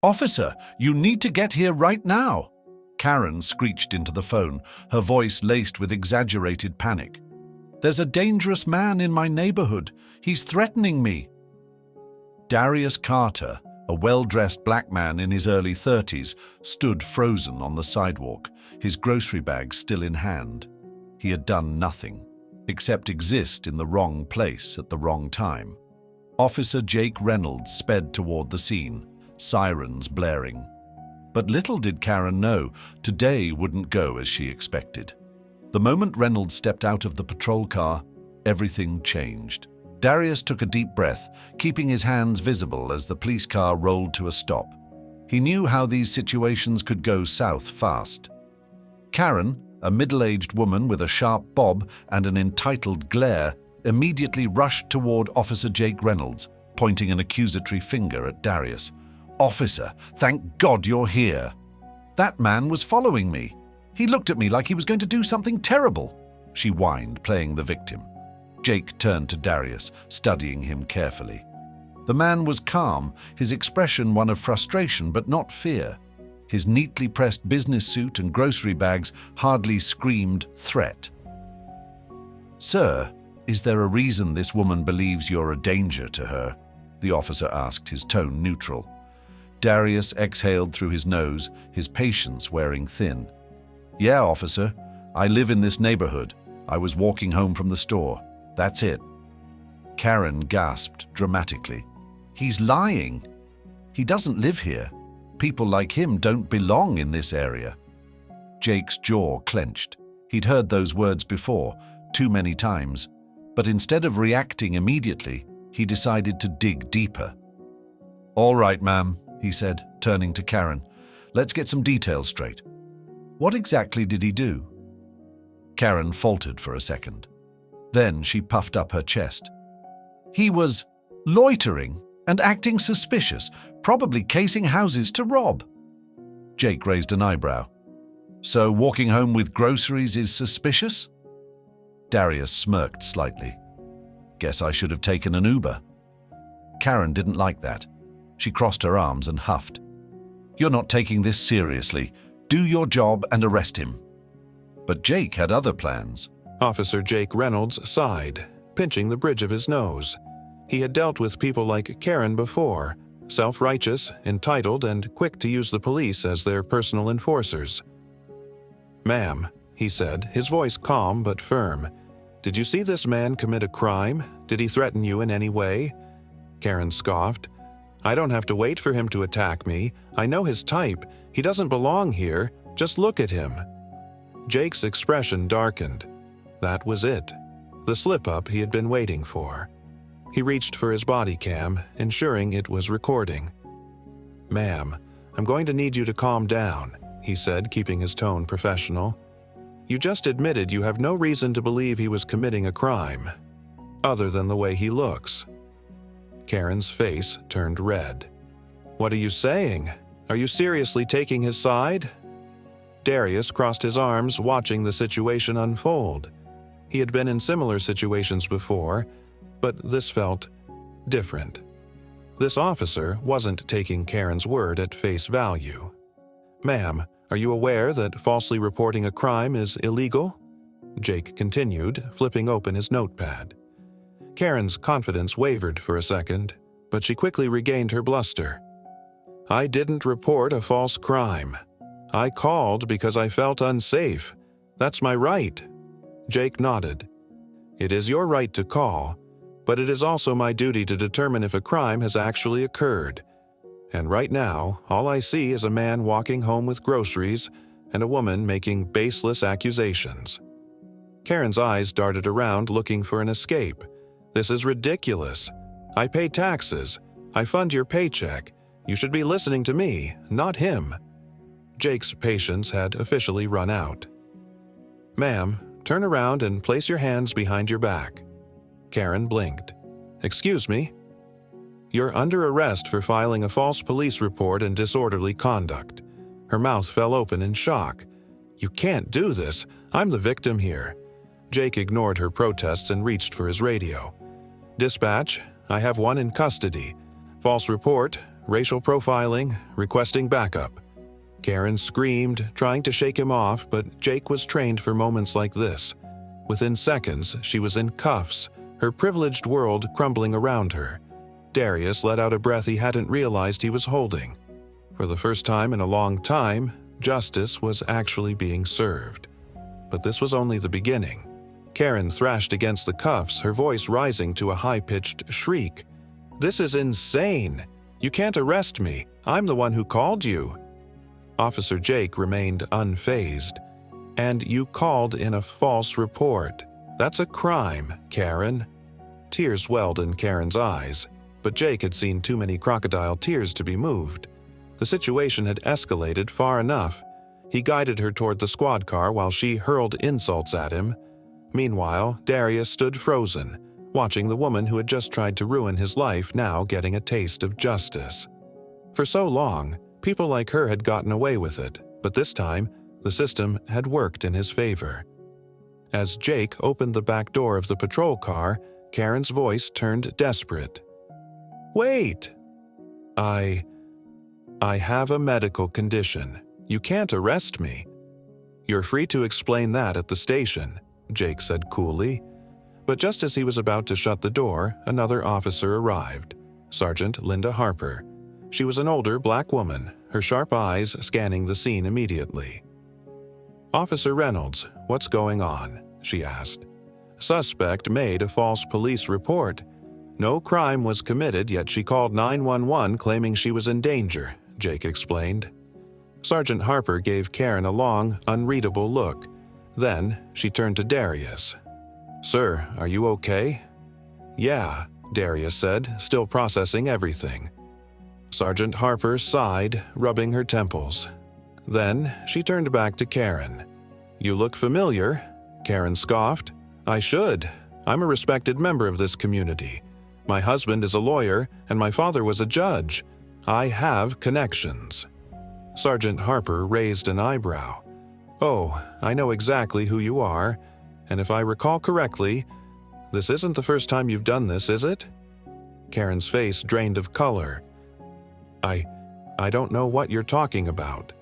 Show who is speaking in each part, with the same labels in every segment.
Speaker 1: "Officer, you need to get here right now!" Karen screeched into the phone, her voice laced with exaggerated panic. "There's a dangerous man in my neighborhood. He's threatening me." Darius Carter, a well-dressed black man in his early 30s, stood frozen on the sidewalk, his grocery bag still in hand. He had done nothing, except exist in the wrong place at the wrong time. Officer Jake Reynolds sped toward the scene, sirens blaring. But little did Karen know, today wouldn't go as she expected. The moment Reynolds stepped out of the patrol car, everything changed. Darius took a deep breath, keeping his hands visible as the police car rolled to a stop. He knew how these situations could go south fast. Karen, a middle-aged woman with a sharp bob and an entitled glare, immediately rushed toward Officer Jake Reynolds, pointing an accusatory finger at Darius. "Officer, thank God you're here. That man was following me. He looked at me like he was going to do something terrible," she whined, playing the victim. Jake turned to Darius, studying him carefully. The man was calm, his expression one of frustration but not fear. His neatly pressed business suit and grocery bags hardly screamed threat. "Sir, is there a reason this woman believes you're a danger to her?" the officer asked, his tone neutral. Darius exhaled through his nose, his patience wearing thin. "Yeah, officer. I live in this neighborhood. I was walking home from the store. That's it." Karen gasped dramatically. "He's lying. He doesn't live here. People like him don't belong in this area." Jake's jaw clenched. He'd heard those words before, too many times. But instead of reacting immediately, he decided to dig deeper. "All right, ma'am," he said, turning to Karen. "Let's get some details straight. What exactly did he do?" Karen faltered for a second. Then she puffed up her chest. "He was loitering and acting suspicious, probably casing houses to rob." Jake raised an eyebrow. "So walking home with groceries is suspicious?" Darius smirked slightly. "Guess I should have taken an Uber." Karen didn't like that. She crossed her arms and huffed. "You're not taking this seriously. Do your job and arrest him." But Jake had other plans.
Speaker 2: Officer Jake Reynolds sighed, pinching the bridge of his nose. He had dealt with people like Karen before, self-righteous, entitled, and quick to use the police as their personal enforcers. "Ma'am," he said, his voice calm but firm, "did you see this man commit a crime? Did he threaten you in any way?" Karen scoffed. "I don't have to wait for him to attack me. I know his type. He doesn't belong here. Just look at him." Jake's expression darkened. That was it. The slip-up he had been waiting for. He reached for his body cam, ensuring it was recording. "Ma'am, I'm going to need you to calm down," he said, keeping his tone professional. "You just admitted you have no reason to believe he was committing a crime, other than the way he looks." Karen's face turned red. "What are you saying? Are you seriously taking his side?" Darius crossed his arms, watching the situation unfold. He had been in similar situations before, but this felt different. This officer wasn't taking Karen's word at face value. "Ma'am, are you aware that falsely reporting a crime is illegal?" Jake continued, flipping open his notepad. Karen's confidence wavered for a second, but she quickly regained her bluster. "I didn't report a false crime. I called because I felt unsafe. That's my right." Jake nodded. "It is your right to call, but it is also my duty to determine if a crime has actually occurred. And right now, all I see is a man walking home with groceries and a woman making baseless accusations." Karen's eyes darted around, looking for an escape. "This is ridiculous. I pay taxes. I fund your paycheck. You should be listening to me, not him." Jake's patience had officially run out. "Ma'am, turn around and place your hands behind your back." Karen blinked. "Excuse me?" "You're under arrest for filing a false police report and disorderly conduct." Her mouth fell open in shock. "You can't do this. I'm the victim here." Jake ignored her protests and reached for his radio. "Dispatch, I have one in custody. False report, racial profiling, requesting backup. Karen screamed, trying to shake him off, but Jake was trained for moments like this. Within seconds, she was in cuffs, her privileged world crumbling around her. Darius let out a breath he hadn't realized he was holding. For the first time in a long time, justice was actually being served. But this was only the beginning. Karen thrashed against the cuffs, her voice rising to a high-pitched shriek. "This is insane! You can't arrest me. I'm the one who called you." Officer Jake remained unfazed. "And you called in a false report. That's a crime, Karen." Tears welled in Karen's eyes, but Jake had seen too many crocodile tears to be moved. The situation had escalated far enough. He guided her toward the squad car while she hurled insults at him. Meanwhile, Darius stood frozen, watching the woman who had just tried to ruin his life now getting a taste of justice. For so long, people like her had gotten away with it, but this time, the system had worked in his favor. As Jake opened the back door of the patrol car, Karen's voice turned desperate. "Wait! I have a medical condition. You can't arrest me." "You're free to explain that at the station," Jake said coolly. But just as he was about to shut the door, another officer arrived, Sergeant Linda Harper. She was an older black woman, her sharp eyes scanning the scene immediately. "Officer Reynolds, what's going on?" she asked. "Suspect made a false police report. No crime was committed, yet she called 911 claiming she was in danger," Jake explained. Sergeant Harper gave Karen a long, unreadable look. Then she turned to Darius. "Sir, are you okay?" "Yeah," Darius said, still processing everything. Sergeant Harper sighed, rubbing her temples. Then she turned back to Karen. "You look familiar," Karen scoffed. "I should. I'm a respected member of this community. My husband is a lawyer, and my father was a judge. I have connections." Sergeant Harper raised an eyebrow. "Oh, I know exactly who you are, and if I recall correctly, this isn't the first time you've done this, is it?" Karen's face drained of color. I don't know what you're talking about."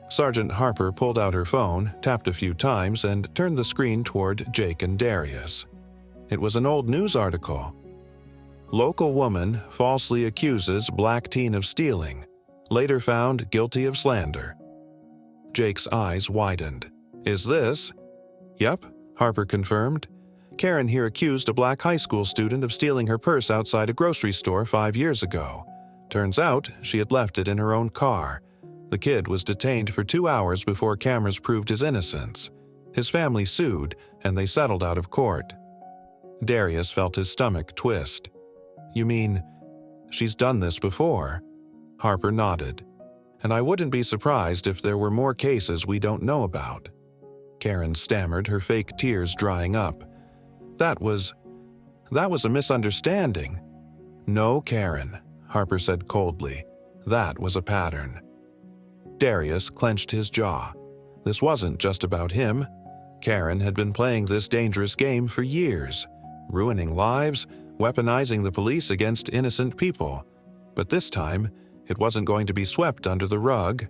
Speaker 2: Sergeant Harper pulled out her phone, tapped a few times, and turned the screen toward Jake and Darius. It was an old news article. "Local woman falsely accuses black teen of stealing. Later found guilty of slander." Jake's eyes widened. "Is this?" "Yep," Harper confirmed. "Karen here accused a black high school student of stealing her purse outside a grocery store 5 years ago. Turns out she had left it in her own car. The kid was detained for 2 hours before cameras proved his innocence. His family sued, and they settled out of court." Darius felt his stomach twist. "You mean, she's done this before?" Harper nodded. "And I wouldn't be surprised if there were more cases we don't know about." Karen stammered, her fake tears drying up. That was a misunderstanding." "No, Karen," Harper said coldly. "That was a pattern." Darius clenched his jaw. This wasn't just about him. Karen had been playing this dangerous game for years, ruining lives, weaponizing the police against innocent people. But this time, it wasn't going to be swept under the rug.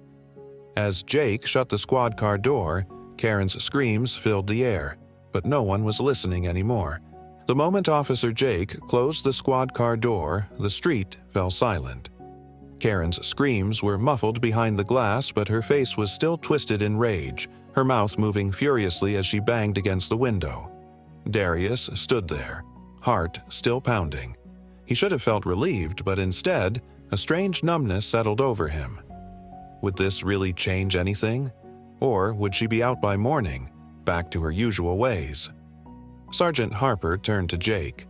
Speaker 2: As Jake shut the squad car door, Karen's screams filled the air, but no one was listening anymore. The moment Officer Jake closed the squad car door, the street fell silent. Karen's screams were muffled behind the glass, but her face was still twisted in rage, her mouth moving furiously as she banged against the window. Darius stood there, heart still pounding. He should have felt relieved, but instead, a strange numbness settled over him. Would this really change anything? Or would she be out by morning, back to her usual ways? Sergeant Harper turned to Jake.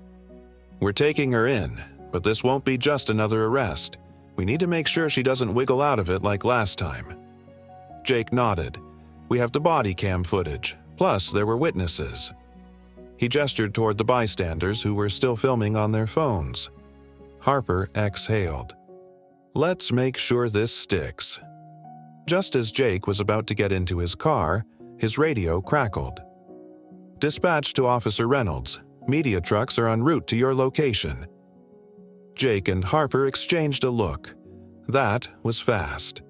Speaker 2: "We're taking her in, but this won't be just another arrest. We need to make sure she doesn't wiggle out of it like last time." Jake nodded. "We have the body cam footage, plus there were witnesses." He gestured toward the bystanders who were still filming on their phones. Harper exhaled. "Let's make sure this sticks." Just as Jake was about to get into his car, his radio crackled. "Dispatch to Officer Reynolds. Media trucks are en route to your location." Jake and Harper exchanged a look. That was fast.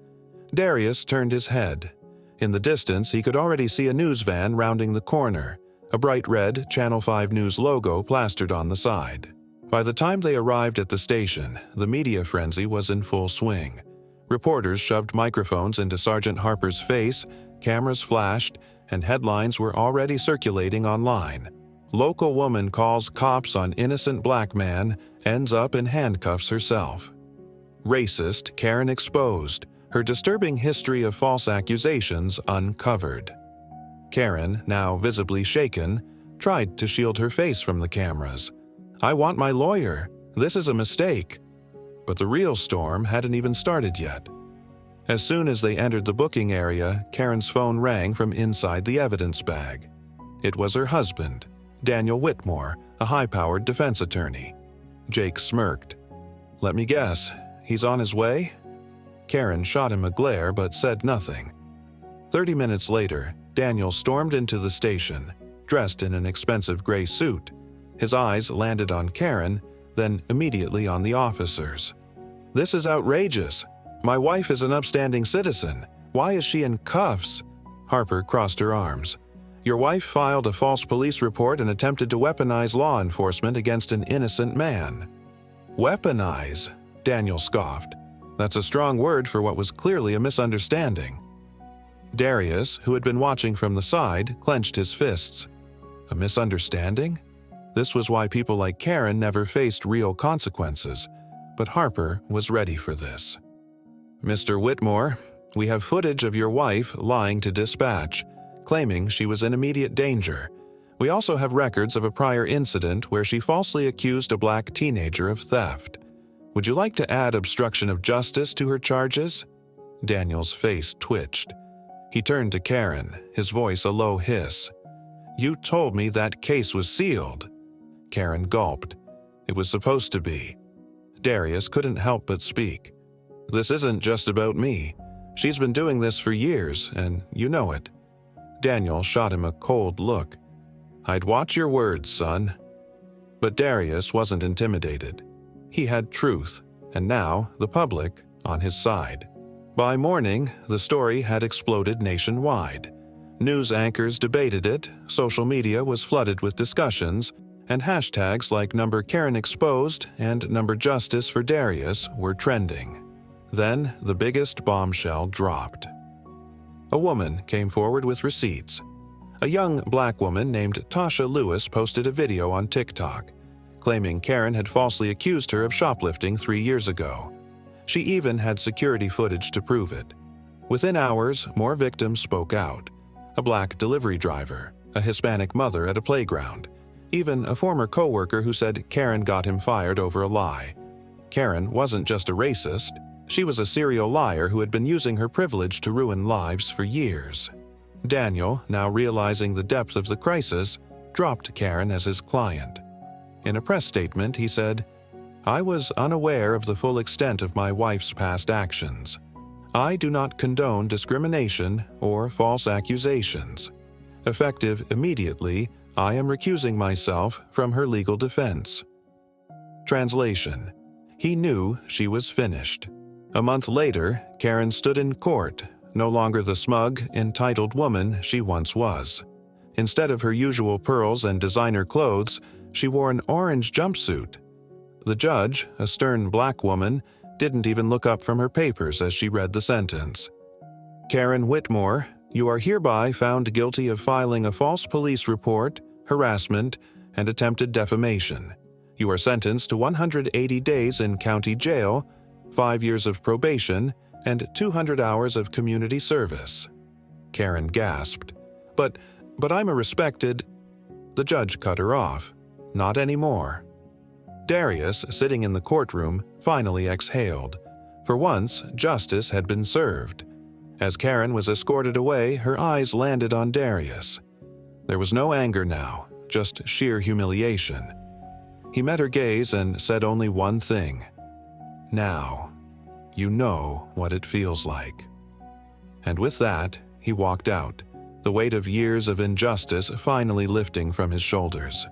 Speaker 2: Darius turned his head. In the distance, he could already see a news van rounding the corner, a bright red Channel 5 News logo plastered on the side. By the time they arrived at the station, the media frenzy was in full swing. Reporters shoved microphones into Sergeant Harper's face, cameras flashed, and headlines were already circulating online. Local woman calls cops on innocent black man, ends up in handcuffs herself. Racist Karen exposed, her disturbing history of false accusations uncovered. Karen, now visibly shaken, tried to shield her face from the cameras. "I want my lawyer. This is a mistake." But the real storm hadn't even started yet. As soon as they entered the booking area, Karen's phone rang from inside the evidence bag. It was her husband, Daniel Whitmore, a high-powered defense attorney. Jake smirked. "Let me guess, he's on his way?" Karen shot him a glare but said nothing. 30 minutes later, Daniel stormed into the station, dressed in an expensive gray suit. His eyes landed on Karen, then immediately on the officers. "This is outrageous. My wife is an upstanding citizen. Why is she in cuffs?" Harper crossed her arms. "Your wife filed a false police report and attempted to weaponize law enforcement against an innocent man." "Weaponize?" Daniel scoffed. "That's a strong word for what was clearly a misunderstanding." Darius, who had been watching from the side, clenched his fists. A misunderstanding? This was why people like Karen never faced real consequences, but Harper was ready for this. "Mr. Whitmore, we have footage of your wife lying to dispatch, claiming she was in immediate danger. We also have records of a prior incident where she falsely accused a black teenager of theft. Would you like to add obstruction of justice to her charges?" Daniel's face twitched. He turned to Karen, his voice a low hiss. "You told me that case was sealed." Karen gulped. "It was supposed to be." Darius couldn't help but speak. "This isn't just about me. She's been doing this for years, and you know it." Daniel shot him a cold look. "I'd watch your words, son." But Darius wasn't intimidated. He had truth, and now the public on his side. By morning, the story had exploded nationwide. News anchors debated it, social media was flooded with discussions, and hashtags like #KarenExposed and #Justice for Darius were trending. Then the biggest bombshell dropped. A woman came forward with receipts. A young black woman named Tasha Lewis posted a video on TikTok, claiming Karen had falsely accused her of shoplifting 3 years ago. She even had security footage to prove it. Within hours, more victims spoke out. A black delivery driver, a Hispanic mother at a playground, even a former coworker who said Karen got him fired over a lie. Karen wasn't just a racist, she was a serial liar who had been using her privilege to ruin lives for years. Daniel, now realizing the depth of the crisis, dropped Karen as his client. In a press statement, he said, "I was unaware of the full extent of my wife's past actions. I do not condone discrimination or false accusations. Effective immediately, I am recusing myself from her legal defense." Translation: He knew she was finished. A month later, Karen stood in court, no longer the smug, entitled woman she once was. Instead of her usual pearls and designer clothes, she wore an orange jumpsuit. The judge, a stern black woman, didn't even look up from her papers as she read the sentence. "Karen Whitmore, you are hereby found guilty of filing a false police report, harassment, and attempted defamation. You are sentenced to 180 days in county jail, 5 years of probation, and 200 hours of community service." Karen gasped. But I'm a respected—" The judge cut her off. "Not anymore." Darius, sitting in the courtroom, finally exhaled. For once, justice had been served. As Karen was escorted away, her eyes landed on Darius. There was no anger now, just sheer humiliation. He met her gaze and said only one thing. "Now, you know what it feels like." And with that, he walked out, the weight of years of injustice finally lifting from his shoulders.